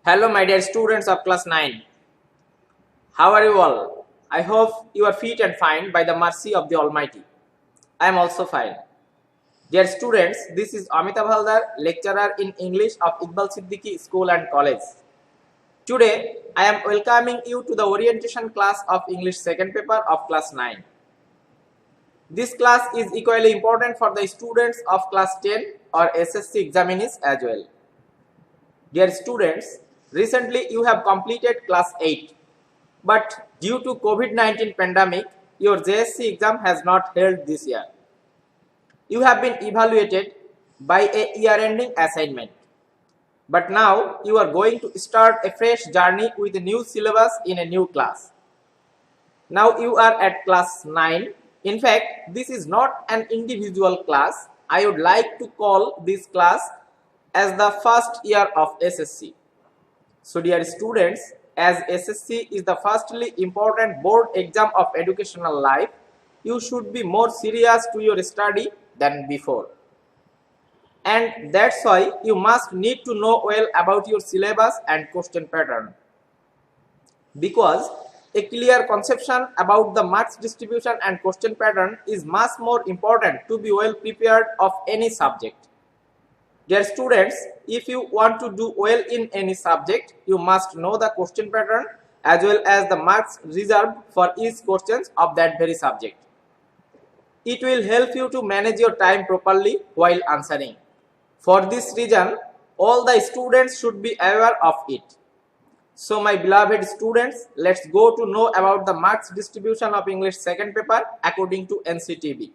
Hello, my dear students of class 9. How are you all? I hope you are fit and fine by the mercy of the Almighty. I am also fine. Dear students, this is Amitabh Haldar, lecturer in English of Iqbal Siddiqui School and College. Today, I am welcoming you to the orientation class of English second paper of class 9. This class is equally important for the students of class 10 or SSC examinees as well. Dear students, recently you have completed class 8, but due to COVID-19 pandemic, your JSC exam has not held this year. You have been evaluated by a year-ending assignment, but now you are going to start a fresh journey with a new syllabus in a new class. Now you are at class 9. In fact, this is not an individual class. I would like to call this class as the first year of SSC. So dear students, as SSC is the firstly important board exam of educational life, you should be more serious to your study than before. And that's why you must need to know well about your syllabus and question pattern. Because a clear conception about the marks distribution and question pattern is much more important to be well prepared of any subject. Dear students, if you want to do well in any subject, you must know the question pattern as well as the marks reserved for each questions of that very subject. It will help you to manage your time properly while answering. For this reason, all the students should be aware of it. So my beloved students, let's go to know about the marks distribution of English second paper according to NCTB.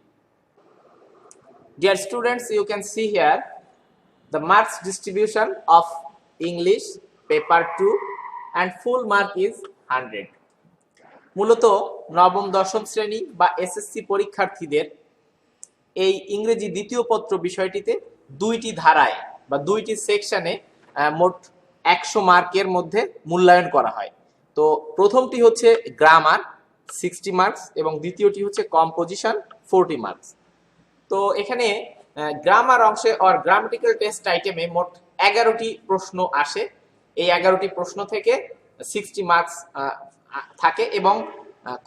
Dear students, you can see here the marks distribution of English paper 2 and full mark is 100. মূলত নবম দশম শ্রেণী বা SSC পরীক্ষার্থীদের এই ইংরেজি দ্বিতীয় পত্র বিষয়টিতে দুইটি ধারায় বা দুইটি সেকশনে মোট 100 মার্কের মধ্যে মূল্যায়ন করা হয়। তো প্রথমটি হচ্ছে গ্রামার 60 মার্কস এবং দ্বিতীয়টি হচ্ছে কম্পোজিশন 40 মার্কস। তো এখানে গ্রামার অংশে অর গ্রামাটিক্যাল টেস্ট আইটেমে মোট 11টি প্রশ্ন আসে। এই 11টি প্রশ্ন থেকে 60 মার্কস থাকে এবং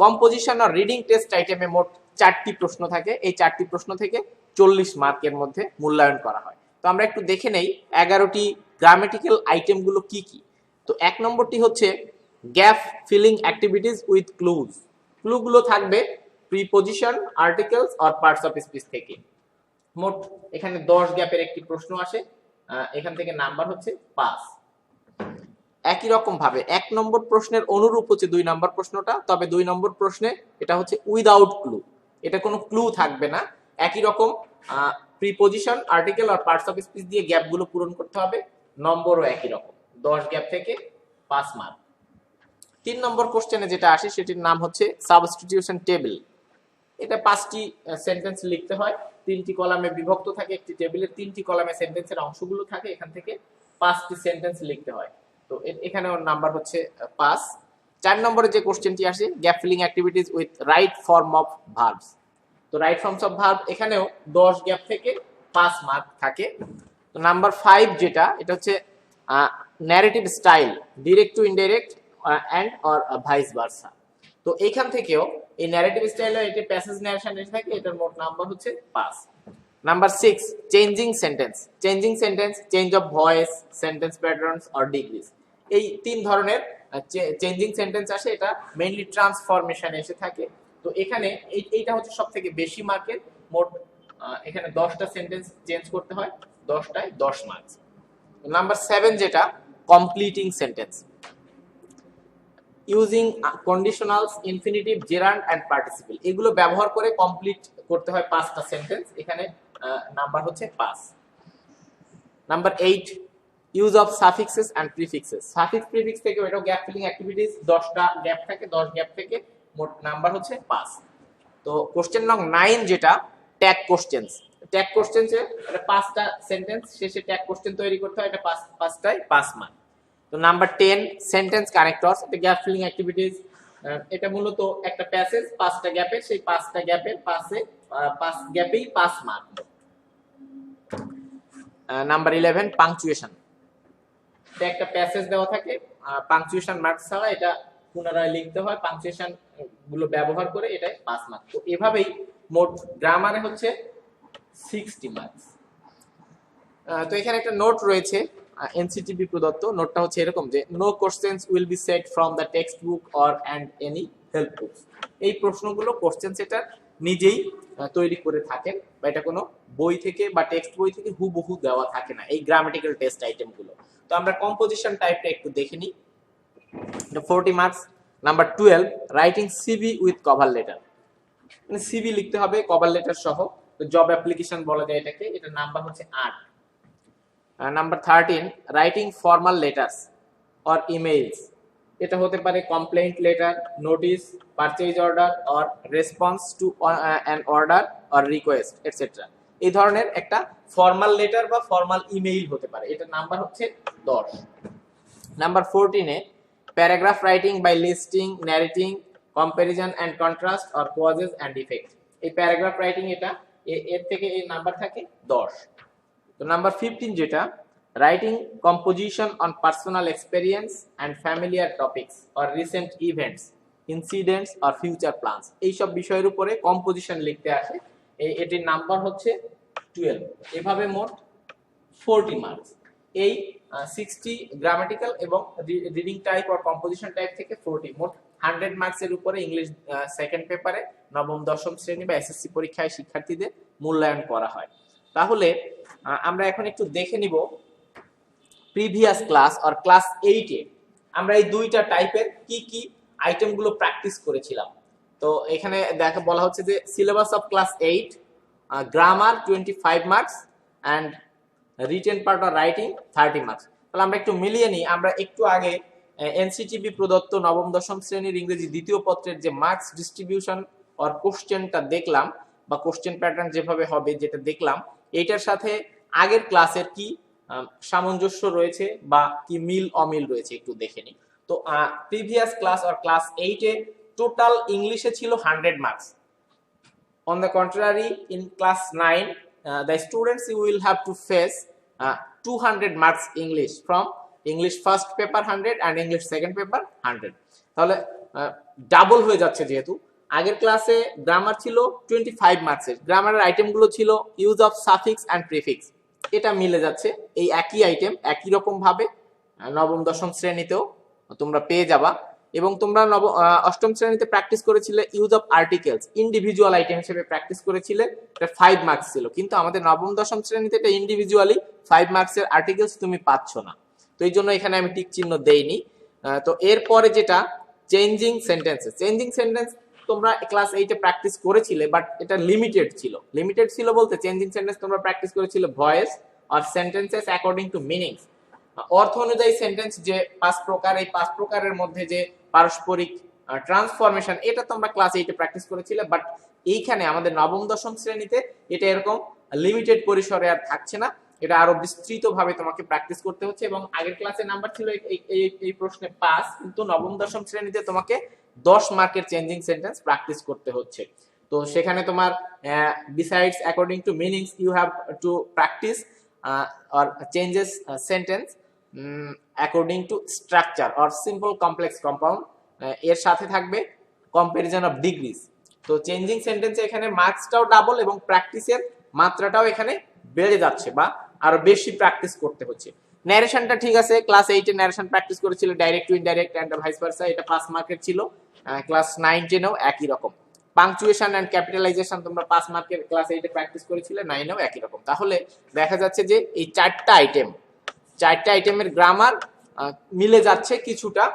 কম্পোজিশন অর রিডিং টেস্ট আইটেমে মোট 4টি প্রশ্ন থাকে। এই 4টি প্রশ্ন থেকে 40 মার্কের মধ্যে মূল্যায়ন করা হয়। তো আমরা একটু দেখে নেই 11টি গ্রামাটিক্যাল আইটেমগুলো কি কি। তো 1 নম্বরটি হচ্ছে gap filling activities with clues. ক্লুগুলো থাকবে preposition, articles or parts of speech থেকে। মোট এখানে 10 গ্যাপের একটি প্রশ্ন আসে, এখান থেকে নাম্বার হচ্ছে 5। একই রকম ভাবে 1 নম্বর প্রশ্নের অনুরূপ হচ্ছে 2 নম্বর প্রশ্নটা, তবে 2 নম্বর প্রশ্নে এটা হচ্ছে উইদাউট ক্লু, এটা কোনো ক্লু থাকবে না। একই রকম প্রিপজিশন, আর্টিকেল আর পার্টস অফ স্পিচ দিয়ে গ্যাপগুলো পূরণ করতে হবে, নম্বরও একই রকম 10 গ্যাপ থেকে 5 মার্ক। 3 নম্বর কোশ্চেনে যেটা আসে সেটির নাম হচ্ছে সাবস্টিটিউশন টেবিল। এটা 5টি সেন্টেন্স লিখতে হয়, 3টি কলামে বিভক্ত থাকে, একটি টেবিলের 3টি কলামে সেন্টেন্সের অংশগুলো থাকে, এখান থেকে 5টি সেন্টেন্স লিখতে হয়। তো এখানে ওর নাম্বার হচ্ছে 5। 4 নম্বরে যে কোশ্চেনটি আসে gap filling activities with right form of verbs. তো রাইট ফর্মস অফ ভার্ব এখানেও 10 গ্যাপ থেকে 5 মার্ক থাকে। তো নাম্বার 5 যেটা, এটা হচ্ছে narrative style, direct to indirect and or vice versa. তো এইখান থেকেও এই ন্যারেটিভ স্টাইলে এটা প্যাসেজ ন্যারেশন এসে থাকে, এটার মোট নাম্বার হচ্ছে 5। Number 6 changing sentence. Changing sentence, change of voice, sentence patterns or degrees, এই 3 ধরনের চেঞ্জিং সেন্টেন্স আসে, এটা মেইনলি ট্রান্সফরমেশন এসে থাকে। তো এখানে এইটা হচ্ছে সবথেকে বেশি মার্কের, মোট এখানে 10টা সেন্টেন্স চেঞ্জ করতে হয়, 10টায় 10 মার্কস। নাম্বার 7 যেটা completing sentence using conditionals, infinitive, gerund and participle, এগুলো ব্যবহার করে কমপ্লিট করতে হয় 5টা সেন্টেন্স, এখানে নাম্বার হচ্ছে 5। Number 8 use of suffixes and prefixes. Suffix prefix থেকে এটাও গ্যাপ ফিলিং অ্যাক্টিভিটিস, 10টা গ্যাপ থাকে, 10 গ্যাপ থেকে মোট নাম্বার হচ্ছে 5। তো কোশ্চেন নং 9 যেটা ট্যাগ কোশ্চেনস। ট্যাগ কোশ্চেনসে এটা 5টা সেন্টেন্স শেষে ট্যাগ কোশ্চেন তৈরি করতে হয়, এটা 5টায় 5 মার্ক। তো নাম্বার 10 সেন্টেন্স কানেক্টরস, এটা গ্যাপ ফিলিং অ্যাক্টিভিটিস, এটা মূলত একটা প্যাসেজ 5টা গ্যাপে, সেই 5টা গ্যাপের পাশে 5 গ্যাপেই 5 মার্ক। Number 11 punctuation. একটা প্যাসেজ দেওয়া থাকে, পাংচুয়েশন মার্কস ছাড়া এটা পুনরায় লিখতে হয়, পাংচুয়েশন গুলো ব্যবহার করে এটা 5 মার্ক। তো এভাবেই মোট গ্রামারে হচ্ছে 60 মার্কস। তো এখানে একটা নোট রয়েছে এনসিটিবি প্রদত্ত, নোটটা হচ্ছে এরকম যে no questions will be set from the text book or and any help books. এই প্রশ্নগুলো কোশ্চেন সেটার নিজেই তৈরি করে থাকেন, বা এটা কোনো বই থেকে বা টেক্সট বই থেকে হুবহু দেওয়া থাকে না এই গ্রামাটিক্যাল টেস্ট আইটেমগুলো। তো আমরা কম্পোজিশন টাইপটা একটু দেখে নিই। 40 marks. Number 12, writing CV with cover letter. মানে সিভি লিখতে হবে কভার লেটার সহ, তো জব অ্যাপ্লিকেশন বলা যায় এটাকে, এটা নাম্বার হচ্ছে 8। Number 13, writing formal letters or emails. এটা হতে পারে complaint letter, notice, purchase order or response to an order or request etcetera. এই ধরনের একটা ফর্মাল লেটার বা ফর্মাল ইমেইল হতে পারে, এটা নাম্বার হচ্ছে 10। নাম্বার 14-এ paragraph writing by listing, narrating, comparison and contrast or causes and effect. এই প্যারাগ্রাফ রাইটিং এটা এর থেকে এই নাম্বার থাকে 10। তো নাম্বার 15 যেটা, writing composition on personal experience and familiar topics or recent events, incidents or future plans. এইসব বিষয়ের উপরে কম্পোজিশন লিখতে আসে, এটির নাম্বার হচ্ছে 12। এভাবে মোট 40 মার্কস। এই 60 গ্রামাটিক্যাল এবং রিডিং টাইপ আর কম্পোজিশন টাইপ থেকে 40, মোট 100 মার্কসের উপরে ইংলিশ সেকেন্ড পেপারে নবম দশম শ্রেণী বা এসএসসি পরীক্ষায় শিক্ষার্থীদের মূল্যায়ন করা হয়। তাহলে আমরা এখন একটু দেখে নিব প্রিভিয়াস ক্লাস আর ক্লাস 8-এ আমরা এই দুইটা টাইপের কি কি আইটেমগুলো প্র্যাকটিস করেছিলাম। তো এখানে দেখা বলা হচ্ছে যে syllabus of class 8, grammar 25 marks and written part or writing 30 marks. তাহলে আমরা একটু মিলিয়ে নিই। আমরা একটু আগে এনসিটিবি প্রদত্ত নবম দশম শ্রেণীর ইংরেজি দ্বিতীয় পত্রের যে মার্কস ডিস্ট্রিবিউশন অর কোশ্চেনটা দেখলাম, বা কোশ্চেন প্যাটার্ন যেভাবে হবে যেটা দেখলাম, এইটার সাথে আগের ক্লাসের কি সামঞ্জস্য রয়েছে বা কি মিল অমিল রয়েছে একটু দেখে নিই। তো প্রিভিয়াস ক্লাস অর ক্লাস 8-এ টোটাল ইংলিশে ছিল 100 marks. On the contrary, in class 9, the students will have to face 200 marks English from English first paper 100 and English second paper 100. তাহলে ডাবল হয়ে যাচ্ছে, যেহেতু আগের ক্লাসে গ্রামার ছিল 25 মার্কসের, গ্রামারের আইটেমগুলো ছিল use of suffix and prefix, এটা মিলে যাচ্ছে। এই একই আইটেম একই রকম ভাবে নবম দশম শ্রেণীতেও তোমরা পেয়ে যাবা। এবং তোমরা অষ্টম শ্রেণীতে প্র্যাকটিস করেছিলে use of articles, individual item হিসেবে প্র্যাকটিস করেছিলে, এটা 5 মার্কস ছিল। কিন্তু আমাদের নবম দশম শ্রেণীতে এটা ইন্ডিভিজুয়ালি 5 মার্কসের আর্টিকেলস তুমি পাচ্ছ না, তো এই জন্য এখানে আমি টিক চিহ্ন দেইনি। তো এরপরে যেটা চেঞ্জিং সেন্টেন্সেস, চেঞ্জিং সেন্টেন্স তোমরা ক্লাস 8-এ প্র্যাকটিস করেছিলে, বাট এটা লিমিটেড ছিল। লিমিটেড ছিল বলতে চেঞ্জিং সেন্টেন্স তোমরা প্র্যাকটিস করেছিলে ভয়েস আর সেন্টেন্সেস অ্যাকর্ডিং টু মিনিংস, অর্থ অনুযায়ী সেন্টেন্স যে 5 প্রকার, এই 5 প্রকারের মধ্যে যে পারস্পরিক ট্রান্সফরমেশন, এটা তোমরা ক্লাস 8-এ প্র্যাকটিস করেছিলে। বাট এইখানে আমাদের নবম দশম শ্রেণীতে এটা এরকম লিমিটেড পরিসরে আর থাকছে না, এটা আরো বিস্তৃতভাবে তোমাকে প্র্যাকটিস করতে হচ্ছে। এবং আগের ক্লাসে নাম্বার ছিল এই প্রশ্নে 5, কিন্তু নবম দশম শ্রেণীতে তোমাকে 10 মার্কের চেঞ্জিং সেন্টেন্স প্র্যাকটিস করতে হচ্ছে। তো সেখানে তোমার besides according to meanings you have to practice or changes sentence according to structure or simple complex compound, এর সাথে থাকবে কম্পারিজন অফ ডিগ্রিজ। তো চেঞ্জিং সেন্টেন্সে এখানে মার্কসটাও ডাবল এবং প্র্যাকটিসের মাত্রাটাও এখানে বেড়ে যাচ্ছে বা আরো বেশি প্র্যাকটিস করতে হচ্ছে। ন্যারেশনটা ঠিক আছে, ক্লাস 8-এ ন্যারেশন প্র্যাকটিস করেছিল, direct to indirect and vice versa, এটা 5 মার্কের ছিল। ক্লাস 9-10-এও একই রকম। পাংচুয়েশন এন্ড ক্যাপিটালাইজেশন তোমরা 5 মার্কের ক্লাস 8-এ প্র্যাকটিস করেছিলে, 9-এও একই রকম। তাহলে দেখা যাচ্ছে যে এই চারটা আইটেমের গ্রামার মিলে যাচ্ছে কিছুটা।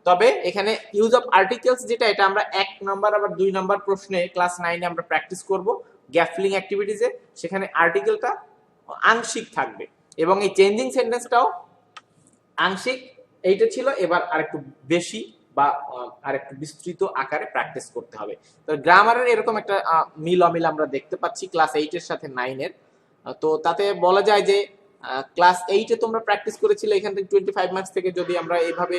তবে এখানে ইউজ অফ আর্টিকেলস যেটা, এটা আমরা 1 নাম্বার আবার 2 নাম্বার প্রশ্নে ক্লাস 9-এ আমরা প্র্যাকটিস করব গ্যাপ ফিলিং অ্যাক্টিভিটিসে, সেখানে আর্টিকেলটা আংশিক থাকবে এবং এই চেঞ্জিং সেন্টেন্সটাও আংশিক এইটা ছিল। এবার আরেকটু বেশি বা আরেকটু বিস্তৃত আকারে প্র্যাকটিস করতে হবে। তো গ্রামারের এরকম একটা মিল অমিল আমরা দেখতে পাচ্ছি ক্লাস 8-এর সাথে 9-এর। তো তাতে বলা যায় যে ক্লাস 8-এ তোমরা প্র্যাকটিস করেছিলে এখান থেকে 25 মার্কস থেকে, যদি আমরা এইভাবে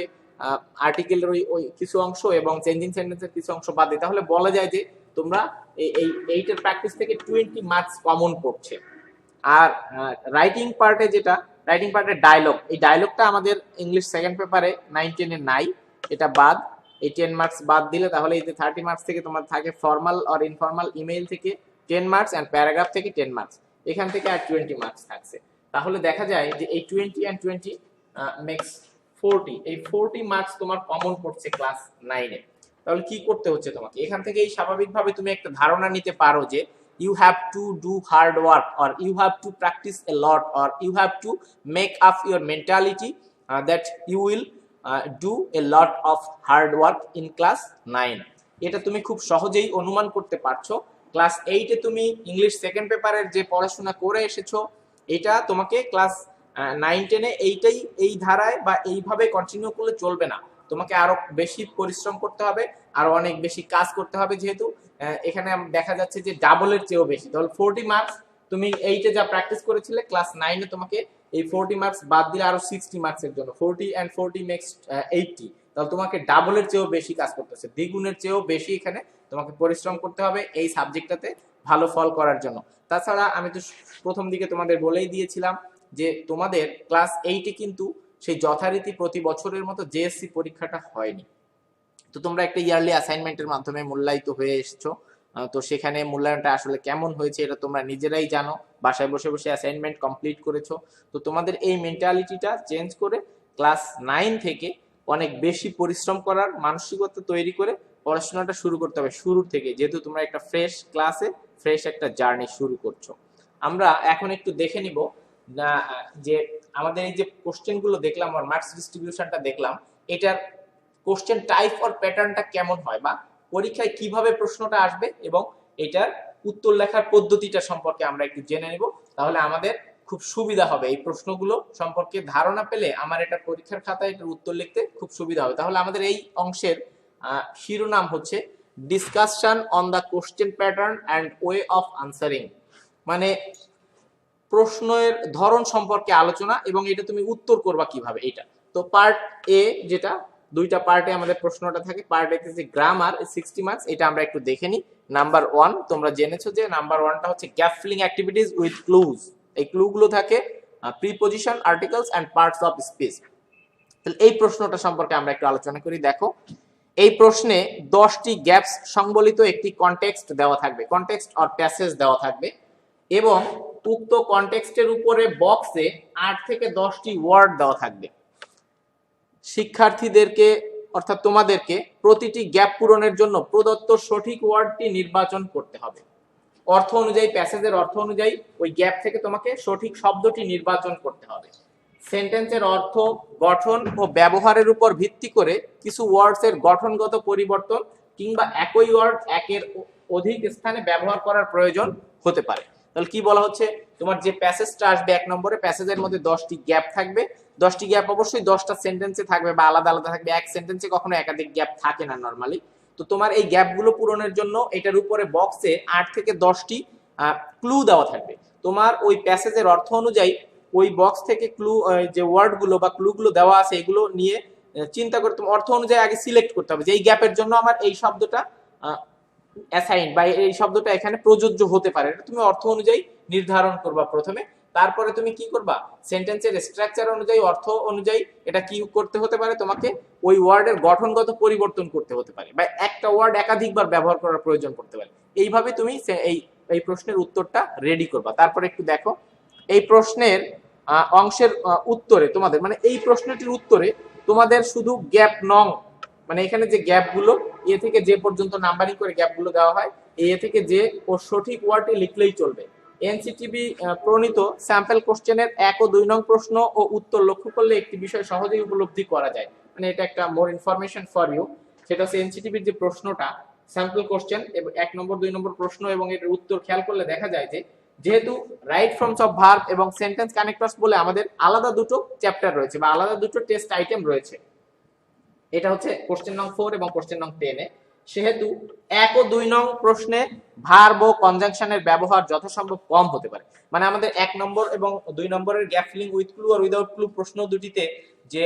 আর্টিকেলের ওই কিছু অংশ এবং চেঞ্জিং সেন্টেন্সের কিছু অংশ বাদ দিই, তাহলে বলা যায় যে তোমরা এই 8-এর প্র্যাকটিস থেকে 20 মার্কস কমন পড়ছে। আর রাইটিং পার্টে যেটা রাইটিং পার্টের ডায়লগ, এই ডায়লগটা আমাদের ইংলিশ সেকেন্ড পেপারে 9 10 এ নাই, এটা বাদ। এই 10 মার্কস বাদ দিলে তাহলে এই যে 30 মার্কস থেকে তোমার থাকে ফর্মাল অর ইনফর্মাল ইমেইল থেকে 10 মার্কস এন্ড প্যারাগ্রাফ থেকে 10 মার্কস, এখান থেকে আর 20 মার্কস থাকছে। তাহলে দেখা যায় যে এই 20 and 20 মেক্স 40, এই 40 মার্কস তোমার কমন পড়ছে ক্লাস 9 এ। তাহলে কি করতে হচ্ছে তোমাকে, এখান থেকে এই স্বাভাবিকভাবে তুমি একটা ধারণা নিতে পারো যে you have to do hard work or you have to practice a lot or you have to make up your mentality that you will do a lot of hard work in class 9। এটা তুমি খুব সহজেই অনুমান করতে পারছো। Class 8 এ তুমি English second পেপারের যে পড়াশোনা করে এসেছো, এটা তোমাকে ক্লাস 9 10 এ এইটাই এই ধারায় বা এইভাবে কন্টিনিউ করলে চলবে না, তোমাকে আরো বেশি পরিশ্রম করতে হবে, আর অনেক বেশি কাজ করতে হবে, যেহেতু এখানে দেখা যাচ্ছে যে ডাবলের চেয়েও বেশি। তাহলে 40 মার্কস তুমি 8 এ যা প্র্যাকটিস করেছিলে ক্লাস 9 এ তোমাকে এই 40 মার্কস বাদ দিলে আরো 60 মার্কসের জন্য 40 and 40 makes 80, তাহলে তোমাকে ডাবলের চেয়েও বেশি কাজ করতে হচ্ছে, দ্বিগুণের চেয়েও বেশি এখানে তোমাকে পরিশ্রম করতে হবে এই সাবজেক্টটাতে ভালো ফল করার জন্য। তাছাড়া আমি তো প্রথম দিকে তোমাদের বলেই দিয়েছিলাম যে তোমাদের ক্লাস 8 এ কিন্তু সেই যথারীতি প্রতি বছরের মতো জেএসসি পরীক্ষাটা হয়নি। তো তোমরা একটা ইয়ারলি অ্যাসাইনমেন্টের মাধ্যমে মূল্যায়িত হয়ে এসেছো, তো সেখানে মূল্যায়নটা আসলে কেমন হয়েছে এটা তোমরা নিজেরাই জানো, বাসায় বসে বসে অ্যাসাইনমেন্ট কমপ্লিট করেছো। তো তোমাদের এই মেন্টালিটিটা চেঞ্জ করে ক্লাস 9 থেকে অনেক বেশি পরিশ্রম করার মানসিকতা তৈরি করে পড়াশোনাটা শুরু করতে হবে শুরু থেকে, যেহেতু তোমরা একটা ফ্রেশ ক্লাসে ফ্রেশ একটা জার্নি শুরু করছো। আমরা এখন একটু দেখে নিব যে আমাদের এই যে কোশ্চেন গুলো দেখলাম আর মার্কস ডিস্ট্রিবিউশনটা দেখলাম, এটার কোশ্চেন টাইপ অর প্যাটার্নটা কেমন হয় বা পরীক্ষায় কিভাবে প্রশ্নটা আসবে এবং এটার উত্তর লেখার পদ্ধতিটা সম্পর্কে আমরা একটু জেনে নিব। তাহলে আমাদের খুব সুবিধা হবে, এই প্রশ্নগুলো সম্পর্কে ধারণা পেলে আমার এটা পরীক্ষার খাতায় এটার উত্তর লিখতে খুব সুবিধা হবে। তাহলে আমাদের এই অংশের শিরোনাম হচ্ছে discussion on the question pattern and way of answering, মানে প্রশ্নের ধরন সম্পর্কে আলোচনা এবং এটা তুমি উত্তর করবা কিভাবে এটা। তো পার্ট এ, যেটা দুইটা পার্টে আমাদের প্রশ্নটা থাকে, পার্ট এ যে গ্রামার 60 মার্কস, এটা আমরা একটু দেখে নিই। নাম্বার 1 তোমরা জেনেছো যে নাম্বার 1টা হচ্ছে gap filling activities with clues. এই ক্লুগুলো থাকে preposition, articles and parts of speech. তাহলে এই প্রশ্নটা সম্পর্কে আমরা একটু আলোচনা করি। দেখো, এই প্রশ্নে 10টি গ্যাপস সংবলিত একটি কনটেক্সট দেওয়া থাকবে, কনটেক্সট অর প্যাসেজ দেওয়া থাকবে, এবং উক্ত কনটেক্সটের উপরে বক্সে 8 থেকে 10টি ওয়ার্ড দেওয়া থাকবে। শিক্ষার্থীদেরকে অর্থাৎ তোমাদেরকে প্রতিটি গ্যাপ পূরণের জন্য প্রদত্ত সঠিক ওয়ার্ডটি নির্বাচন করতে হবে। অর্থ অনুযায়ী, প্যাসেজের অর্থ অনুযায়ী ওই গ্যাপ থেকে তোমাকে সঠিক শব্দটি নির্বাচন করতে হবে। সেন্টেন্সের অর্থ, গঠন ও ব্যবহারের উপর ভিত্তি করে কিছু ওয়ার্ডসের গঠনগত পরিবর্তন কিংবা একই ওয়ার্ড একের অধিক স্থানে ব্যবহার করার প্রয়োজন হতে পারে। তাহলে কি বলা হচ্ছে, তোমার যে প্যাসেজটা আসবে 1 নম্বরে, প্যাসেজের মধ্যে 10টি গ্যাপ থাকবে। 10টি গ্যাপ অবশ্যই 10টা সেন্টেন্সে থাকবে বা আলাদা আলাদা থাকবে, এক সেন্টেন্সে কখনো একাধিক গ্যাপ থাকে না নরমালি। তো তোমার এই গ্যাপগুলো পূরণের জন্য এটার উপরে বক্সে 8 থেকে 10টি ক্লু দেওয়া থাকবে। তোমার ওই প্যাসেজের অর্থ অনুযায়ী ওই বক্স থেকে ক্লু, যে ওয়ার্ডগুলো বা ক্লুগুলো দেওয়া আছে এগুলো নিয়ে চিন্তা করতে, অর্থ অনুযায়ী আগে সিলেক্ট করতে হবে যে এই গ্যাপের জন্য আমার এই শব্দটা অ্যাসাইন বা এই শব্দটা এখানে প্রযোজ্য হতে পারে, এটা তুমি অর্থ অনুযায়ী নির্ধারণ করবা প্রথমে। তারপরে তুমি কি করবা, সেন্টেন্সের স্ট্রাকচার অনুযায়ী, অর্থ অনুযায়ী এটা কি করতে হতে পারে, তোমাকে ওই ওয়ার্ডের গঠনগত পরিবর্তন করতে হতে পারে বা একটা ওয়ার্ড একাধিকবার ব্যবহার করার প্রয়োজন পড়তে পারে। এইভাবে তুমি এই প্রশ্নের উত্তরটা রেডি করবা। তারপরে একটু দেখো, এই প্রশ্নের অংশের উত্তরে তোমাদের, মানে এই প্রশ্নটির উত্তরে তোমাদের শুধু গ্যাপ নং, মানে এখানে যে গ্যাপগুলো এ থেকে যে পর্যন্ত নাম্বারিং করে গ্যাপগুলো দেওয়া হয়, এ থেকে যে ও সঠিক ওয়ার্ডটি লিখলেই চলবে। এনসিটিবি প্রণীত স্যাম্পল কোশ্চেনের 1 ও 2 নং প্রশ্ন ও উত্তর লক্ষ্য করলে একটি বিষয় সহজেই উপলব্ধি করা যায়, মানে এটা একটা মোর ইনফরমেশন ফর ইউ। সেটা হচ্ছে এনসিটিবির যে প্রশ্নটা স্যাম্পল কোশ্চেন এবং 1 নম্বর 2 নম্বর প্রশ্ন এবং এর উত্তর খেয়াল করলে দেখা যায় যে যেহেতু রাইট ফর্মস অফ ভার্ব এবং সেন্টেন্স কানেক্টরস বলে আমাদের আলাদা দুটো চ্যাপ্টার রয়েছে বা আলাদা দুটো টেস্ট আইটেম রয়েছে, এটা হচ্ছে কোশ্চেন নং 4 এবং কোশ্চেন নং 10 এ, সেহেতু 1 ও 2 নং প্রশ্নে ভার্ব ও কনজাংশনের ব্যবহার যথাসম্ভব কম হতে পারে। মানে আমাদের 1 নম্বর এবং 2 নম্বরের গ্যাপ ফিলিং উইথ ক্লু আর উইদাউট ক্লু প্রশ্ন দুটিতে যে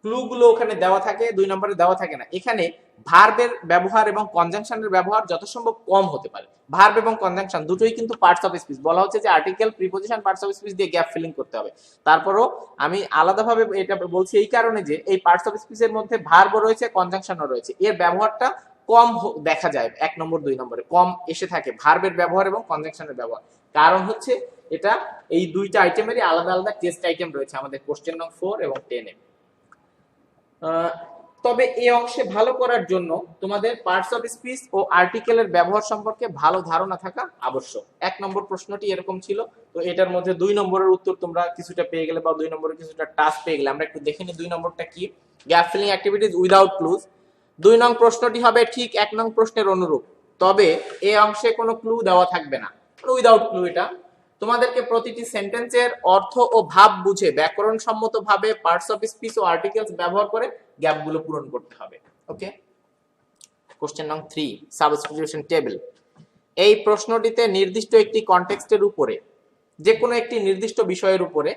ক্লুগুলো ওখানে দেওয়া থাকে, 2 নম্বরে দেওয়া থাকে না। এখানে ভার্বের ব্যবহার এবং কনজাংশনের ব্যবহার যত সম্ভব কম হতে পারে। ভার্ব এবং কনজাংশন দুটোই কিন্তু পার্টস অফ স্পিচ, বলা হচ্ছে যে article, preposition, parts of speech দিয়ে গ্যাপ ফিলিং করতে হবে। তারপরও আমি আলাদাভাবে এটা বলছি এই কারণে যে এই পার্টস অফ স্পিচের মধ্যে ভার্বও রয়েছে, কনজাংশনও রয়েছে, এর ব্যবহারটা কম দেখা যায় 1 নম্বর 2 নম্বরে কম এসে থাকে ভার্বের ব্যবহার এবং কনজাংশনের ব্যবহার। কারণ হচ্ছে এটা এই দুইটা আইটেমেরই আলাদা আলাদা টেস্ট আইটেম রয়েছে আমাদের কোশ্চেন নং 4 এবং 10 এ। তবে এই অংশে ভালো করার জন্য তোমাদের পার্টস অফ স্পিচ ও আর্টিকেলের ব্যবহার সম্পর্কে ভালো ধারণা থাকা আবশ্যক। 1 নম্বর প্রশ্নটি এরকম ছিল, তো এটার মধ্যে 2 নম্বরের উত্তর তোমরা কিছুটা পেয়ে গেলে বা 2 নম্বরে কিছুটা টাস্ক পেয়ে গেলে। আমরা একটু দেখে নিই 2 নম্বরটা কি। Gap filling activities without clues. 2 নং প্রশ্নটি হবে ঠিক 1 নং প্রশ্নের অনুরূপ, তবে এই অংশে কোনো ক্লু দেওয়া থাকবে না, উইদাউট ক্লু। এটা তোমাদেরকে প্রতিটি সেন্টেন্সের অর্থ ও ভাব বুঝে ব্যাকরণসম্মতভাবে পার্টস অফ স্পিচ ও আর্টিকেলস ব্যবহার করে গ্যাপগুলো পূরণ করতে হবে। ওকে, কোশ্চেন নং 3, সাবস্টিটিউশন টেবিল। এই প্রশ্নটিতে নির্দিষ্ট একটি কনটেক্সটের উপরে, যে কোনো একটি নির্দিষ্ট বিষয়ের উপরে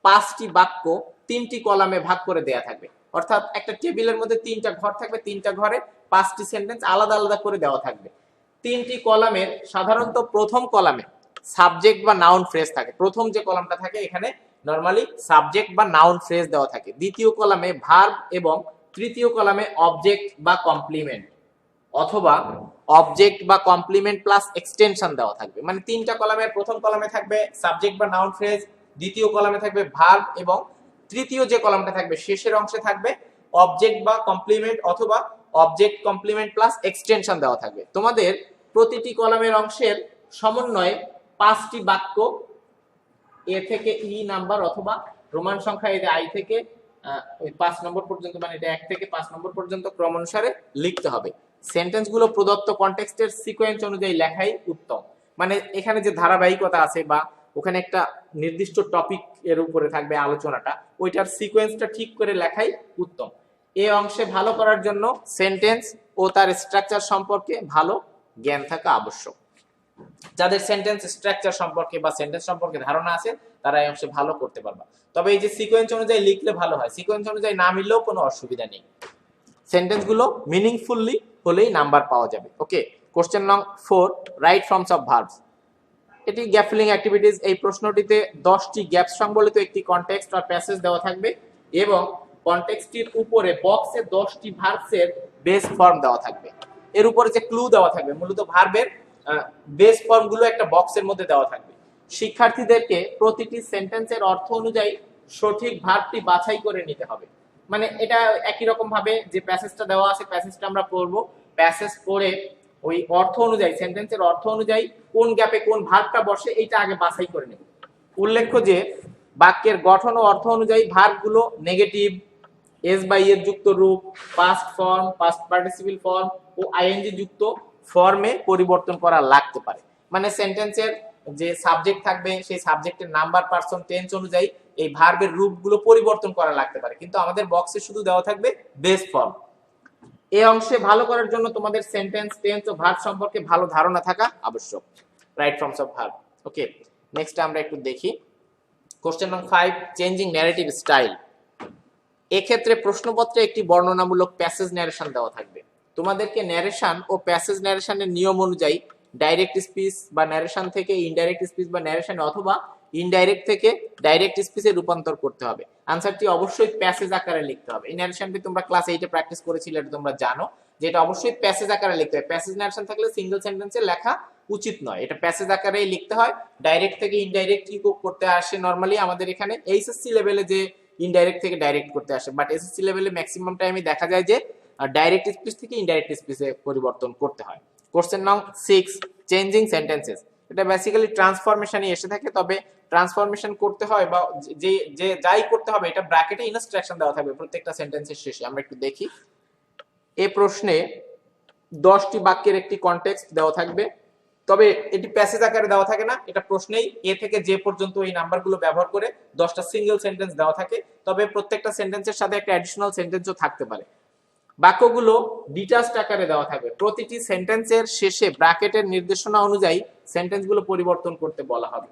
5টি বাক্য 3টি কলামে ভাগ করে দেয়া থাকবে। অর্থাৎ একটা টেবিলের মধ্যে 3টা ঘর থাকবে, 3টা ঘরে 5টি সেন্টেন্স আলাদা আলাদা করে দেওয়া থাকবে। 3টি কলামের সাধারণত প্রথম কলামে সাবজেক্ট বা নাউন ফ্রেজ থাকে। প্রথম যে কলামটা থাকে এখানে নরমালি সাবজেক্ট বা নাউন ফ্রেজ দেওয়া থাকে। দ্বিতীয় কলামে ভার্ব এবং তৃতীয় কলামে অবজেক্ট বা কমপ্লিমেন্ট অথবা অবজেক্ট বা কমপ্লিমেন্ট প্লাস এক্সটেনশন দেওয়া থাকবে। মানে 3টা কলামের প্রথম কলামে থাকবে সাবজেক্ট বা নাউন ফ্রেজ, দ্বিতীয় কলামে থাকবে ভার্ব এবং তৃতীয় যে কলামটা থাকবে শেষের অংশে থাকবে অবজেক্ট বা কমপ্লিমেন্ট অথবা অবজেক্ট কমপ্লিমেন্ট প্লাস এক্সটেনশন দেওয়া থাকবে। তোমাদের প্রতিটি কলামের অংশের সমন্বয়ে 5টি বাক্য এ থেকে ই নাম্বার অথবা রোমান সংখ্যা এ আই থেকে ওই 5 নম্বর পর্যন্ত, মানে এটা 1 থেকে 5 নম্বর পর্যন্ত ক্রম অনুসারে লিখতে হবে। সেন্টেন্স গুলো প্রদত্ত কনটেক্সটের সিকোয়েন্স অনুযায়ী লেখাই উত্তম। মানে এখানে যে ধারাবাহিকতা আছে বা ওখানে একটা নির্দিষ্ট টপিক এর উপরে থাকবে আলোচনাটা, ওইটার সিকোয়েন্সটা ঠিক করে লেখাই উত্তম। এই অংশে ভালো করার জন্য সেন্টেন্স ও তার স্ট্রাকচার সম্পর্কে ভালো জ্ঞান থাকা আবশ্যক। যাদের সেন্টেন্স স্ট্রাকচার সম্পর্কে বা সেন্টেন্স সম্পর্কে ধারণা আছে তারা এই অংশে ভালো করতে পারবে। তবে এই যে সিকোয়েন্স অনুযায়ী লিখলে ভালো হয়, সিকোয়েন্স অনুযায়ী না মিললেও কোনো অসুবিধা নেই, সেন্টেন্স গুলো মিনিংফুলি হলেই নাম্বার পাওয়া যাবে। ওকে, কোশ্চেন নং 4, রাইট ফর্মস অফ ভার্বস। এটি গ্যাপ ফিলিং অ্যাক্টিভিটিজ। এই প্রশ্নটিতে 10টি গ্যাপ সংবলিত একটি কনটেক্সট আর প্যাসেজ দেওয়া থাকবে এবং কনটেক্সটটির উপরে বক্সে 10টি ভার্বসের বেস ফর্ম দেওয়া থাকবে। এর উপরে যে ক্লু দেওয়া থাকবে, মূলত ভার্বের বেস ফর্মগুলো একটা বক্সের মধ্যে দেওয়া থাকবে। শিক্ষার্থীদেরকে প্রতিটি সেন্টেন্সের অর্থ অনুযায়ী সঠিক ভার্বটি বাছাই করে নিতে হবে। মানে এটা একই রকম ভাবে যে প্যাসেজটা দেওয়া আছে, প্যাসেজটা আমরা পড়বো, প্যাসেজ পড়ে ওই অর্থ অনুযায়ী, সেন্টেন্সের অর্থ অনুযায়ী কোন গ্যাপে কোন ভার্বটা বসে এইটা আগে বাছাই করে নেব। উল্লেখ্য যে বাক্যের গঠন ও অর্থ অনুযায়ী ভার্বগুলো নেগেটিভ, এস বাই এর যুক্ত রূপ, past form, past participle form ও আইএনজি যুক্ত ফর্মে পরিবর্তন করা লাগতে পারে। মানে সেন্টেন্সের যে সাবজেক্ট থাকবে সেই সাবজেক্টের নাম্বার, পারসন, টেন্স অনুযায়ী এই ভার্বের রূপগুলো পরিবর্তন করা লাগতে পারে, কিন্তু আমাদের বক্সে শুধু দেওয়া থাকবে বেস ফর্ম। এই অংশে ভালো করার জন্য তোমাদের সেন্টেন্স, টেন্স ও ভার্ব সম্পর্কে ভালো ধারণা থাকা আবশ্যক। Right forms of verb. Okay, next আমরা একটু দেখি কোশ্চেন নং 5, চেঞ্জিং ন্যারেটিভ স্টাইল। এক্ষেত্রে প্রশ্নপত্রে একটি বর্ণনামূলক প্যাসেজ ন্যারেশন দেওয়া থাকবে। তোমাদেরকে ন্যারেশন ও প্যাসেজ ন্যারেশনের নিয়ম অনুযায়ী ডাইরেক্ট স্পিচ বা ন্যারেশন থেকে ইনডাইরেক্ট স্পিচ বা ন্যারেশন অথবা ইনডাইরেক্ট থেকে ডাইরেক্ট স্পিচে রূপান্তর করতে হবে। আনসারটি অবশ্যই প্যাসেজ আকারে লিখতে হবে। এই ন্যারেশনটি তোমরা ক্লাস 8 এ প্র্যাকটিস করেছিলে, এটা তোমরা জানো যে এটা অবশ্যই প্যাসেজ আকারে লিখতে হয়। প্যাসেজ ন্যারেশন থাকলে সিঙ্গেল সেন্টেন্সে লেখা উচিত নয়, এটা প্যাসেজ আকারেই লিখতে হয়। ডাইরেক্ট থেকে ইনডাইরেক্ট কি করতে আসে নরমালি আমাদের এখানে এইচএসসি লেভেলে যে ইনডাইরেক্ট থেকে ডাইরেক্ট করতে আসে, বাট এসএসসি লেভেলে ম্যাক্সিমাম টাইমে দেখা যায় যে ডাইরেক্ট স্পিচ থেকে ইনডাইরেক্ট স্পিচে পরিবর্তন করতে হয়। কোশ্চেন নং 6, চেঞ্জিং সেন্টেন্সেস। এটা বেসিক্যালি ট্রান্সফরমেশনই এসে থাকে, তবে ট্রান্সফরমেশন করতে হয় বা যে যে যাই করতে হবে এটা ব্র্যাকেটে ইনস্ট্রাকশন দেওয়া থাকবে প্রত্যেকটা সেন্টেন্সের শেষে। আমরা একটু দেখি, এই প্রশ্নে 10টি বাক্যের একটি কনটেক্সট দেওয়া থাকবে, তবে এটি প্যাসেজ আকারে দেওয়া থাকে না, এটা প্রশ্নেই এ থেকে যে পর্যন্ত এই নাম্বারগুলো ব্যবহার করে 10টা সিঙ্গেল সেন্টেন্স দেওয়া থাকে, তবে প্রত্যেকটা সেন্টেন্সের সাথে একটা অ্যাডিশনাল সেন্টেন্সও থাকতে পারে। বাক্যগুলো ডিটাচড আকারে দেওয়া থাকবে। প্রতিটি সেন্টেন্সের শেষে ব্র্যাকেটের নির্দেশনা অনুযায়ী সেন্টেন্সগুলো পরিবর্তন করতে বলা হবে।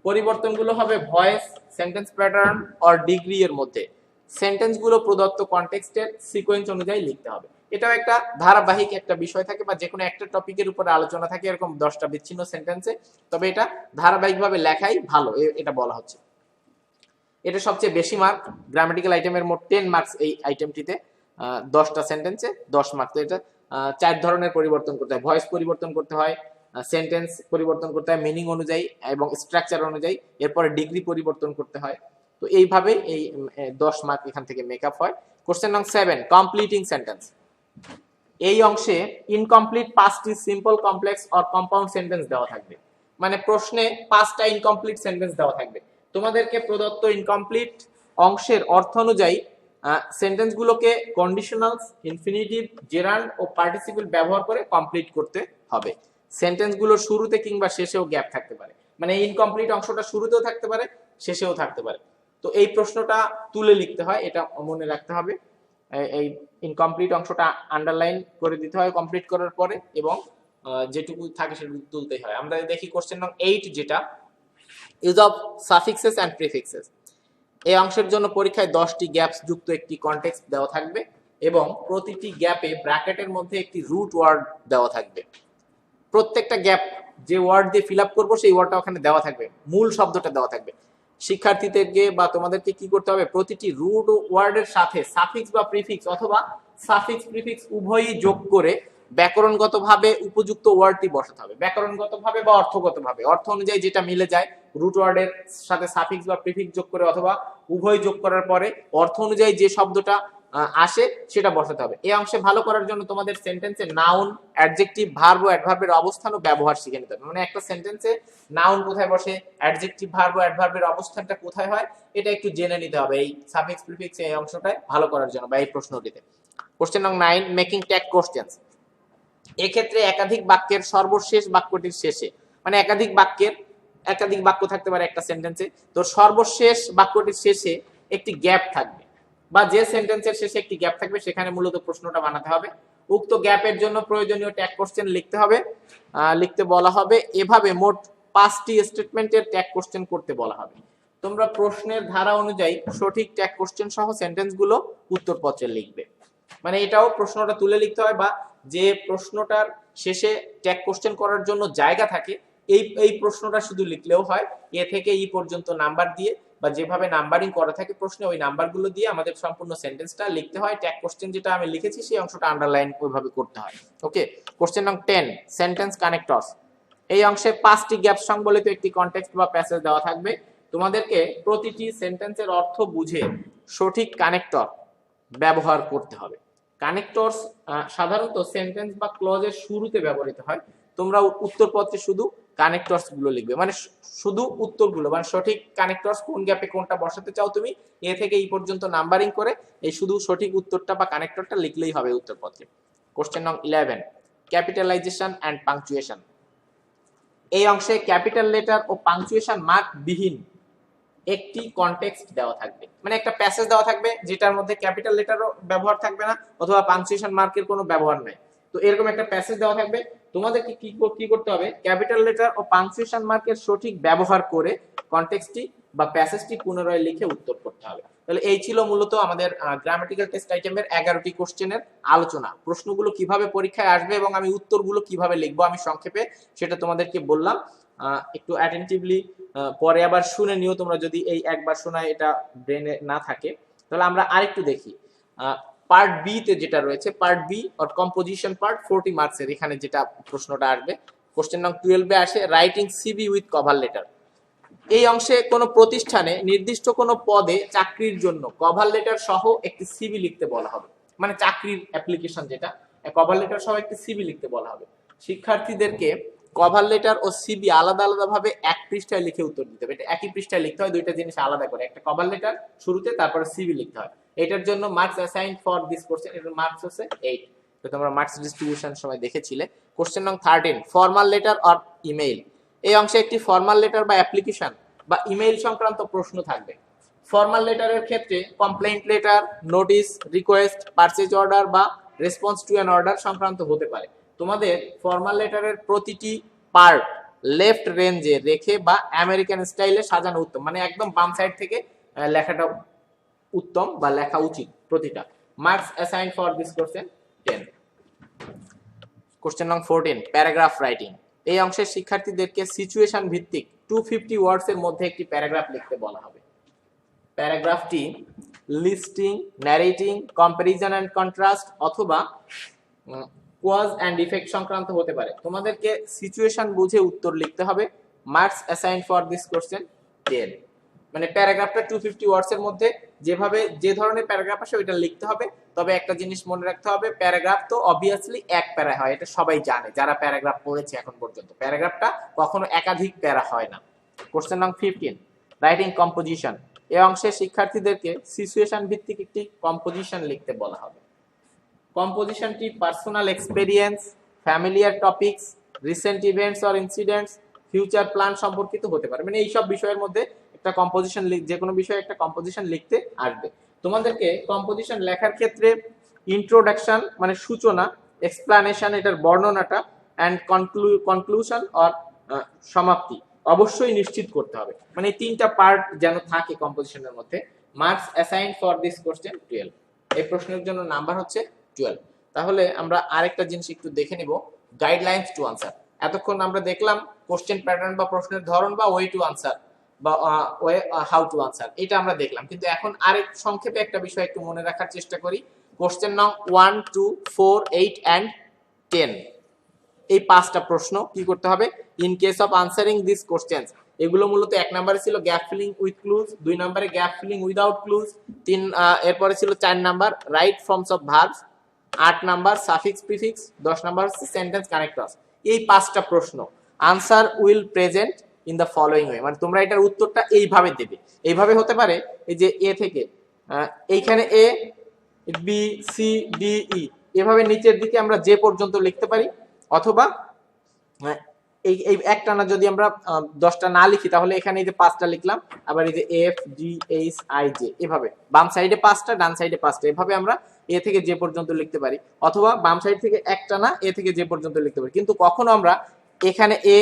পরিবর্তনগুলো হবে ভয়েস, সেন্টেন্স প্যাটার্ন আর ডিগ্রি এর মধ্যে। সেন্টেন্সগুলো প্রদত্ত কনটেক্সটের সিকোয়েন্স অনুযায়ী লিখতে হবে। এটাও একটা ধারাবাহিক একটা বিষয় থাকে বা যে কোনো একটা টপিকের উপরে আলোচনা থাকে এরকম 10টা বিচ্ছিন্ন সেন্টেন্সে, তবে এটা ধারাবাহিকভাবে লেখাই ভালো, এটা বলা হচ্ছে। এটা সবচেয়ে বেশি মার্ক, গ্রামাটিক্যাল আইটেমের মোট 10 মার্কস এই আইটেমটিতে, 10টা সেন্টেন্সে 10 মার্ক। তো এটা 4 ধরনের পরিবর্তন করতে হয়, ভয়েস পরিবর্তন করতে হয়, সেন্টেন্স পরিবর্তন করতে হয় মিনিং অনুযায়ী এবং স্ট্রাকচার অনুযায়ী, এরপরে ডিগ্রি পরিবর্তন করতে হয়। তো এইভাবে এই 10 মার্ক এখান থেকে মেকআপ হয়। কোশ্চেন নং 7, কমপ্লিটিং সেন্টেন্স। এই অংশে ইনকমপ্লিট 5টি simple, complex or compound sentence দেওয়া থাকবে। মানে প্রশ্নে 5টা ইনকমপ্লিট সেন্টেন্স দেওয়া থাকবে, তোমাদেরকে প্রদত্ত ইনকমপ্লিট অংশের অর্থ অনুযায়ী সেন্টেন্সগুলোকে কন্ডিশনালস, ইনফিনিটিভ, জেরান্ড ও পার্টিসিপল ব্যবহার করে কমপ্লিট করতে হবে। সেন্টেন্সগুলোর শুরুতে কিংবা শেষেও গ্যাপ থাকতে পারে, মানে ইনকমপ্লিট অংশটা শুরুতেও থাকতে পারে, শেষেও থাকতে পারে। তো এই প্রশ্নটা তুলে লিখতে হয়, এটা মনে রাখতে হবে। এই ইনকমপ্লিট অংশটা আন্ডারলাইন করে দিতে হয় কমপ্লিট করার পরে, এবং যেটুকু থাকে সেটুকু তুলতেই হয়। আমরা দেখি কোশ্চেন নং 8, যেটা use of suffixes and prefixes. এই অংশের জন্য পরীক্ষায় 10টি গ্যাপস যুক্ত একটি কনটেক্সট দেওয়া থাকবে এবং প্রতিটি গ্যাপে ব্র্যাকেটের মধ্যে একটি রুট ওয়ার্ড দেওয়া থাকবে। প্রত্যেকটা গ্যাপ যে ওয়ার্ড দিয়ে ফিল আপ করবো সেই ওয়ার্ডটা ওখানে দেওয়া থাকবে, মূল শব্দটা দেওয়া থাকবে। শিক্ষার্থীদেরকে বা তোমাদেরকে কি করতে হবে, প্রতিটি রুট ওয়ার্ডের সাথে সাফিক্স বা প্রিফিক্স অথবা সাফিক্স প্রিফিক্স উভয়ই যোগ করে ব্যাকরণগতভাবে উপযুক্ত ওয়ার্ডটি বসাতে হবে। ব্যাকরণগতভাবে বা অর্থগতভাবে, অর্থ অনুযায়ী যেটা মিলে যায় রুট ওয়ার্ডের সাথে সাফিক্স বা প্রিফিক্স যোগ করে অথবা উভয় যোগ করার পরে অর্থ অনুযায়ী যে শব্দটা আসে সেটা বসাতে হবে। এই অংশে ভালো করার জন্য তোমাদের সেন্টেন্সে নাউন, অ্যাডজেক্টিভ, ভার্ব ও অ্যাডভার্বের অবস্থান ও ব্যবহার শিখে নিতে হবে। মানে একটা সেন্টেন্সে নাউন কোথায় বসে, অ্যাডজেক্টিভ, ভার্ব ও অ্যাডভার্বের অবস্থানটা কোথায় হয়, এটা একটু জেনে নিতে হবে এই সাফিক্স প্রিফিক্স এই অংশটায় ভালো করার জন্য বা এই প্রশ্নটিতে। কোশ্চেন নং 9, মেকিং ট্যাগ কোশ্চেন্স। এক্ষেত্রে একাধিক বাক্যের সর্বশেষ বাক্যটির শেষে, মানে একাধিক বাক্য থাকতে পারে একটা সেন্টেন্সে, তো সর্বশেষ বাক্যটির শেষে একটি গ্যাপ থাকবে বা যে সেন্টেন্সের শেষে একটি গ্যাপ থাকবে সেখানে মূলত প্রশ্নটা বানাতে হবে। উক্ত গ্যাপের জন্য প্রয়োজনীয় ট্যাগ কোশ্চেন লিখতে বলা হবে। এভাবে মোট 5টি স্টেটমেন্টের ট্যাগ কোশ্চেন করতে বলা হবে। তোমরা প্রশ্নের ধারা অনুযায়ী সঠিক ট্যাগ কোশ্চেন সহ সেন্টেন্সগুলো উত্তরপত্রে লিখবে। মানে এটাও প্রশ্নটা তুলে লিখতে হয় বা যে প্রশ্নটার শেষে ট্যাগ কোশ্চেন করার জন্য জায়গা থাকে এই প্রশ্নটা শুধু লিখলেও হয়। এ থেকে ই পর্যন্ত নাম্বার দিয়ে বা যেভাবে নাম্বারিং করা থাকে প্রশ্নে ওই নাম্বারগুলো দিয়ে আমাদের সম্পূর্ণ সেন্টেন্সটা লিখতে হয়। ট্যাগ কোশ্চেন যেটা আমি লিখেছি সেই অংশটা আন্ডারলাইন ওইভাবে করতে হয়। ওকে, কোশ্চেন নং 10, সেন্টেন্স কানেক্টরস। এই অংশে 5টি গ্যাপ সংবলিত একটি কনটেক্সট বা প্যাসেজ দেওয়া থাকবে। তোমাদেরকে প্রতিটি সেন্টেন্সের অর্থ বুঝে সঠিক কানেক্টর ব্যবহার করতে হবে। কানেক্টরস সাধারণত সেন্টেন্স বা ক্লজের শুরুতে ব্যবহৃত হয়। তোমরা উত্তরপত্রে শুধু কানেক্টরস গুলো লিখবে, মানে শুধু উত্তরগুলো, মানে সঠিক কানেক্টরস কোন গ্যাপে কোনটা বসাতে চাও তুমি এ থেকে এই পর্যন্ত নাম্বারিং করে এই শুধু সঠিক উত্তরটা বা কানেক্টরটা লিখলেই হবে উত্তরপত্রে। কোশ্চেন নং 11, ক্যাপিটালাইজেশন এন্ড পাংচুয়েশন। এই অংশে ক্যাপিটাল লেটার ও পাংচুয়েশন মার্ক বিহীন একটি কনটেক্সট দেওয়া থাকবে, মানে একটা প্যাসেজ দেওয়া থাকবে যেটার মধ্যে ক্যাপিটাল লেটারও ব্যবহার থাকবে না অথবা পাংচুয়েশন মার্কের কোনো ব্যবহার নাই। তো এরকম একটা প্যাসেজ দেওয়া থাকবে, তোমাদেরকে কি করতে হবে, ক্যাপিটাল লেটার ও পাংচুয়েশন মার্কের সঠিক ব্যবহার করে কনটেক্সটটি বা প্যাসেজটি পুনরায় লিখে উত্তর করতে হবে। তাহলে এই ছিল মূলত আমাদের গ্রামাটিক্যাল টেস্ট আইটেমের 11টি কোশ্চেনের আলোচনা। প্রশ্নগুলো কিভাবে পরীক্ষায় আসবে এবং আমি উত্তরগুলো কিভাবে লিখবো আমি সংক্ষেপে সেটা তোমাদেরকে বললাম। একটু অ্যাটেন্টিভলি পরে আবার শুনে নিও তোমরা, যদি এই একবার শোনায় এটা ব্রেনে না থাকে। তাহলে আমরা আরেকটু দেখি পার্ট বি তে যেটা রয়েছে, part B or composition part, 40 মার্কসের এখানে যেটা প্রশ্নটা আসবে। কোশ্চেন নং 12 এ আসে writing CV with cover letter. এই অংশে কোনো প্রতিষ্ঠানে নির্দিষ্ট কোনো পদে চাকরির জন্য কভার লেটার সহ একটি সিভি লিখতে বলা হবে, মানে চাকরির অ্যাপ্লিকেশন যেটা, কভার লেটার সহ একটি সিভি লিখতে বলা হবে। শিক্ষার্থীদেরকে কভার লেটার ও সিভি আলাদা আলাদা ভাবে এক পৃষ্ঠায় লিখে উত্তর দিতে হবে। এটা একই পৃষ্ঠায় লিখতে হয়, দুইটা জিনিস আলাদা করে, একটা কভার লেটার শুরুতে তারপরে সিভি লিখতে হয়। এটার জন্য marks assigned for this question, এর মার্কস হচ্ছে 8। তো তোমরা মার্কস ডিস্ট্রিবিউশন সময় দেখেছিলে। কোশ্চেন নং 13, ফর্মাল লেটার অর ইমেইল। এই অংশে একটি ফর্মাল লেটার বা অ্যাপ্লিকেশন বা ইমেইল সংক্রান্ত প্রশ্ন থাকবে। ফর্মাল লেটারের ক্ষেত্রে complaint letter, notice, request, purchase order বা রেসপন্স টু অ্যান অর্ডার সংক্রান্ত হতে পারে। তোমাদের ফর্মাল লেটারের প্রতিটি পার্ট লেফট রেঞ্জে রেখে বা আমেরিকান স্টাইলে সাজানো উত্তম, মানে একদম বাম সাইড থেকে লেখাটা উত্তম বা লেখা উচিত প্রতিটা। Marks assigned for this question 10। Question নং 14, প্যারাগ্রাফ রাইটিং। এই অংশের শিক্ষার্থীদেরকে সিচুয়েশন ভিত্তিক 250 ওয়ার্ডস এর মধ্যে একটি প্যারাগ্রাফ লিখতে বলা হবে। প্যারাগ্রাফটি listing, narrating, comparison and contrast অথবা কজ এন্ড ইফেক্ট সংক্রান্ত হতে পারে। তোমাদেরকে সিচুয়েশন বুঝে উত্তর লিখতে হবে। Marks assigned for this question 10। মানে প্যারাগ্রাফটা 250 ওয়ার্ডস এর মধ্যে যেভাবে যে ধরনের প্যারাগ্রাফ আসে ওইটা লিখতে হবে। তবে একটা জিনিস মনে রাখতে হবে, প্যারাগ্রাফ তো অবভিয়াসলি এক প্যারা হয়, এটা সবাই জানে যারা প্যারাগ্রাফ পড়েছে এখন পর্যন্ত। প্যারাগ্রাফটা কখনো একাধিক প্যারা হয় না। কোশ্চেন নং 15, রাইটিং কম্পোজিশন। এই অংশের শিক্ষার্থীদেরকে সিচুয়েশন ভিত্তিক একটি কম্পোজিশন লিখতে বলা হবে। কম্পোজিশনটি personal experience, familiar topics, recent events or incidents, future plan সম্পর্কিত হতে পারে। মানে এইসব বিষয়ের মধ্যে একটা কম্পোজিশন, যে কোনো বিষয়ে একটা কম্পোজিশন লিখতে আসবে। তোমাদেরকে কম্পোজিশন লেখার ক্ষেত্রে ইন্ট্রোডাকশন মানে সূচনা, এক্সপ্লানেশন এটার বর্ণনাটা, অ্যান্ড কনক্লুশন অর সমাপ্তি অবশ্যই নিশ্চিত করতে হবে। মানে এই তিনটা পার্ট যেন থাকে কম্পোজিশনের মধ্যে। Marks assigned for this question 12। এই প্রশ্নের জন্য নাম্বার হচ্ছে 12। তাহলে আমরা আরেকটা জিনিস একটু দেখে নিব, গাইডলাইন্স টু আনসার। এতক্ষণ আমরা দেখলাম কোশ্চেন প্যাটার্ন বা প্রশ্নের ধরন বা ওয়ে টু আনসার বা ওয়ে হাউ টু আনসার, এটা আমরা দেখলাম। কিন্তু এখন আরেক সংক্ষেপে একটা বিষয় একটু মনে রাখার চেষ্টা করি। কোশ্চেন নং 1, 2, 4, 8 and 10, এই পাঁচটা প্রশ্ন কি করতে হবে in case of answering this questions. এগুলো মূলত এক নম্বরে ছিল গ্যাপ ফিলিং উইথ ক্লুজ, 2 নম্বরে গ্যাপ ফিলিং উইদাউট ক্লুজ, এরপরে ছিল 4 number right forms of verbs, 8 number suffix prefix, 10 number হচ্ছে সেন্টেন্স কানেক্টরস। এই পাঁচটা প্রশ্ন answer will present in the following way. মানে তোমরা এটার উত্তরটা এইভাবে দেবে। এইভাবে হতে পারে এই যে এ থেকে এইখানে A B C D E, এভাবে নিচের দিকে আমরা যে পর্যন্ত লিখতে পারি, অথবা এই একটানা যদি আমরা 10টা না লিখি তাহলে এখানে এই যে 5টা লিখলাম, আবার এই যে F D H I J, এভাবে বাম সাইডে 5টা ডান সাইডে 5টা, এভাবে আমরা এ থেকে যে পর্যন্ত লিখতে পারি। অথবা বাম সাইড থেকে একটানা এ থেকে যে পর্যন্ত লিখতে পারি। কিন্তু কখনো আমরা এখানে এ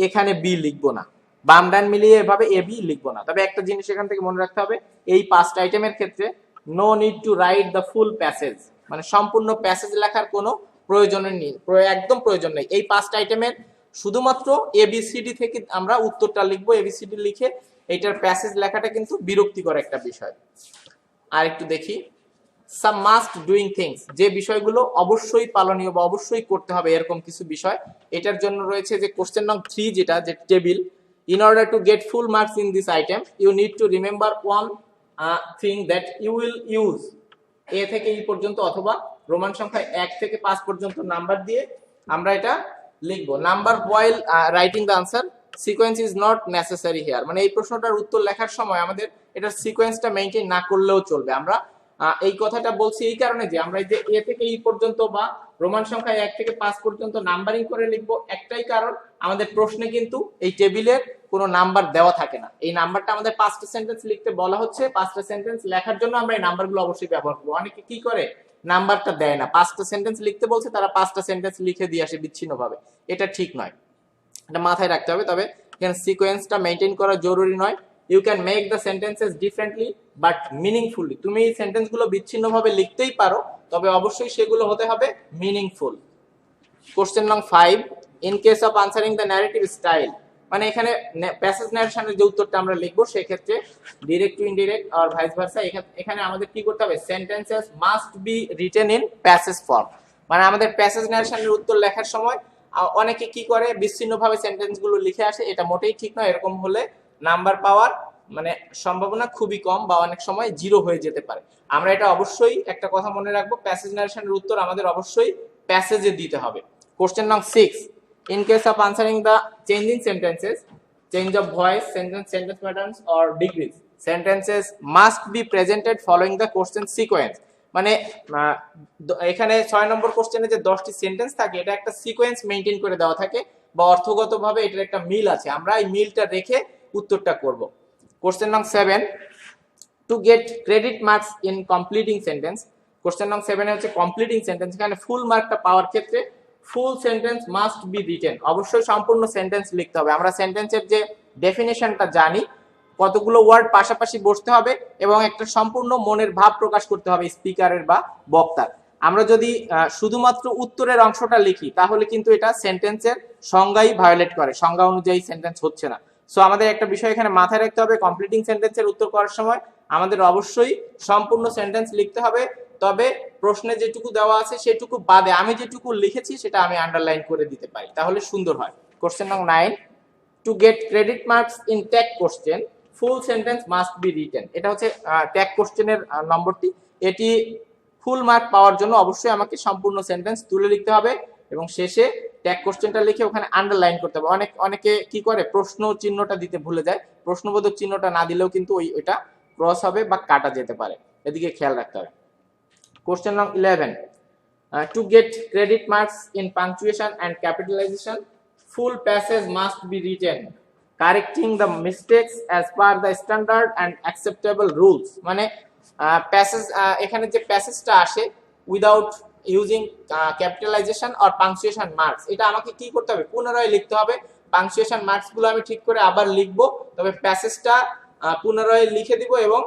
এখানে বি লিখবো না, বাম ডান মিলিয়ে এভাবে এ বি লিখবো না। তবে একটা জিনিস এখান থেকে মনে রাখতে হবে, এই 5টা আইটেমের ক্ষেত্রে no need to write the full passage, মানে সম্পূর্ণ প্যাসেজ লেখার কোনো প্রয়োজন নেই, একদম প্রয়োজন নেই। এই 5টা আইটেমের শুধুমাত্র এবিসিডি থেকে আমরা উত্তরটা লিখবো। এবিসিডি লিখে এইটার প্যাসেজ লেখাটা কিন্তু বিরক্তিকর একটা বিষয়। আর একটু দেখি, সাম মাস্ট ডুইং থিংস, যে বিষয়গুলো অবশ্যই পালনীয় বা অবশ্যই করতে হবে এরকম কিছু বিষয়। এটার জন্য রয়েছে যে কোশ্চেন নং 3 যেটা যে table, in order to get full marks in this item you need to remember one thing that you will use. A থেকে ই পর্যন্ত অথবা রোমান সংখ্যায় 1 থেকে 5 পর্যন্ত নাম্বার দিয়ে আমরা এটা লিখবো। Number while writing the answer, sequence is not necessary here. মানে এই প্রশ্নটার উত্তর লেখার সময় আমাদের এটার সিকোয়েন্সটা মেইনটেইন না করলেও চলবে। আমরা এই কথাটা বলছি এই কারণে যে আমরা এই যে এ থেকে ই পর্যন্ত বা রোমান সংখ্যায় 1 থেকে 5 পর্যন্ত নাম্বারিং করে লিখবো, একটাই কারণ আমাদের প্রশ্নে কিন্তু এই টেবিলের কোনো নাম্বার দেওয়া থাকে না। এই নাম্বারটা আমাদের 5টা সেন্টেন্স লিখতে বলা হচ্ছে, 5টা সেন্টেন্স লেখার জন্য আমরা এই নাম্বারগুলো অবশ্যই ব্যবহার করবো। অনেকে কি করে নাম্বারটা দেয় না, 5টা সেন্টেন্স লিখতে বলছে তারা 5টা সেন্টেন্স লিখে দিয়ে আসে বিচ্ছিন্নভাবে, এটা ঠিক নয়, এটা মাথায় রাখতে হবে। তবে এখানে সিকোয়েন্সটা মেইনটেইন করা জরুরি নয়। You can make the sentences differently but meaningfully. তুমি এই সেন্টেন্সগুলো বিচ্ছিন্নভাবে লিখতেই পারো, তবে অবশ্যই সেগুলো হতে হবে মিনিংফুল। কোশ্চেন নং 5, in case of answering the narrative style, মানে এখানে প্যাসেজ ন্যারেশনের যে উত্তরটা আমরা লিখবো সেক্ষেত্রে ডিরেক্ট টু ইনডিরেক্ট আর ভাইস ভার্সা, এখানে আমাদের কি করতে হবে, sentences must be written in passage form. মানে আমাদের প্যাসেজ ন্যারেশনের উত্তর লেখার সময় অনেকে কি করে বিচ্ছিন্নভাবে সেন্টেন্সগুলো লিখে আসে, এটা মোটেই ঠিক নয়। এরকম হলে নাম্বার পাওয়ার মানে সম্ভাবনা খুবই কম বা অনেক সময় 0 হয়ে যেতে পারে। আমরা এটা অবশ্যই একটা কথা মনে রাখবো, প্যাসেজ ন্যারেশনের উত্তর আমাদের অবশ্যই প্যাসেজে দিতে হবে। কোশ্চেন নং 6, in case of answering the changing sentences, change of voice, sentence patterns or degrees, sentences must be presented following the question sequence. মানে এখানে 6 নম্বর কোশ্চেনে যে 10টি সেন্টেন্স থাকে এটা একটা সিকোয়েন্স মেইনটেইন করে দেওয়া থাকে বা অর্থগতভাবে এটার একটা মিল আছে, আমরা এই মিলটা রেখে উত্তরটা করব। কোশ্চেন নং 7, to get credit marks in completing sentence, question নং 7 হচ্ছে কমপ্লিটিং সেন্টেন্স। এখানে ফুল মার্কটা পাওয়ার ক্ষেত্রে full sentence must be written, অবশ্যই সম্পূর্ণ সেন্টেন্স লিখতে হবে। আমরা সেন্টেন্সের যে ডেফিনেশনটা জানি কতগুলো ওয়ার্ড পাশাপাশি বসতে হবে এবং একটা সম্পূর্ণ মনের ভাব প্রকাশ করতে হবে স্পিকারের বা বক্তার। আমরা যদি শুধুমাত্র উত্তরের অংশটা লিখি তাহলে কিন্তু এটা সেন্টেন্সের সংজ্ঞাই ভায়োলেট করে, সংজ্ঞা অনুযায়ী সেন্টেন্স হচ্ছে না। সো আমাদের একটা বিষয় এখানে মাথায় রাখতে হবে, কমপ্লিটিং সেন্টেন্সের উত্তর করার সময় আমাদের অবশ্যই সম্পূর্ণ সেন্টেন্স লিখতে হবে। তবে প্রশ্নে যেটুকু দেওয়া আছে সেটুকু বাদে আমি যেটুকু লিখেছি সেটা আমি আন্ডারলাইন করে দিতে পারি, তাহলে সুন্দর হয়। Question number 9, to get credit marks in tag question full sentence must be written. এটা হচ্ছে ট্যাগ কোশ্চেনের নম্বরটি। এটি ফুল মার্ক পাওয়ার জন্য অবশ্যই আমাকে সম্পূর্ণ সেন্টেন্স তুলে লিখতে হবে এবং শেষে ট্যাগ কোশ্চেনটা লিখে ওখানে আন্ডারলাইন করতে হবে। অনেকে কি করে প্রশ্ন চিহ্নটা দিতে ভুলে যায়, প্রশ্নবোধক চিহ্নটা না দিলেও কিন্তু ওইটা ক্রস হবে বা কাটা যেতে পারে, এদিকে খেয়াল রাখতে হবে। Question number 11. To get credit marks in punctuation and capitalization, full passage must be written, correcting the mistakes as per the standard and acceptable rules. মানে প্যাসেজ, এখানে যে প্যাসেজটা আসে উইদাউট ইউজিং ক্যাপিটালাইজেশন আর পাংচুয়েশন মার্কস, এটা আমাকে কি করতে হবে? পুনরায় লিখতে হবে। পাংচুয়েশন মার্কস গুলো আমি ঠিক করে আবার লিখবো, তবে প্যাসেজটা পুনরায় লিখে দিব এবং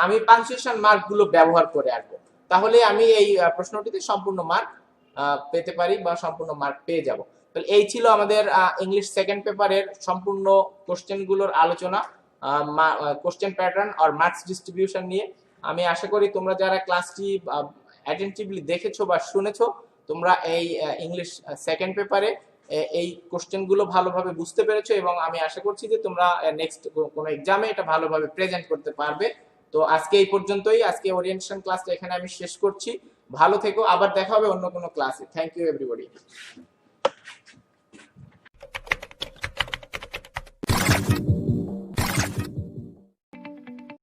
আমি পাংচুয়েশন মার্ক গুলো ব্যবহার করে আসবো। তাহলে আমি এই প্রশ্নটিতে সম্পূর্ণ মার্ক পেতে পারি বা সম্পূর্ণ মার্ক পেয়ে যাব। তাহলে এই ছিল আমাদের ইংলিশ সেকেন্ড পেপারের সম্পূর্ণ কোশ্চেনগুলোর আলোচনা, কোশ্চেন প্যাটার্ন আর মার্কস ডিস্ট্রিবিউশন নিয়ে। আমি আশা করি তোমরা যারা ক্লাসটি অ্যাটেনটিভলি দেখেছো বা শুনেছো, তোমরা এই ইংলিশ সেকেন্ড পেপারে এই কোশ্চেনগুলো ভালোভাবে বুঝতে পেরেছো এবং আমি আশা করছি যে তোমরা নেক্সট কোনো এক্সামে এটা ভালোভাবে প্রেজেন্ট করতে পারবে। তো আজকে এই পর্যন্তই, আজকে ওরিয়েন্টেশন ক্লাসটা এখানে আমি শেষ করছি। ভালো থেকো, আবার দেখা হবে অন্য কোনো ক্লাসে। Thank you everybody.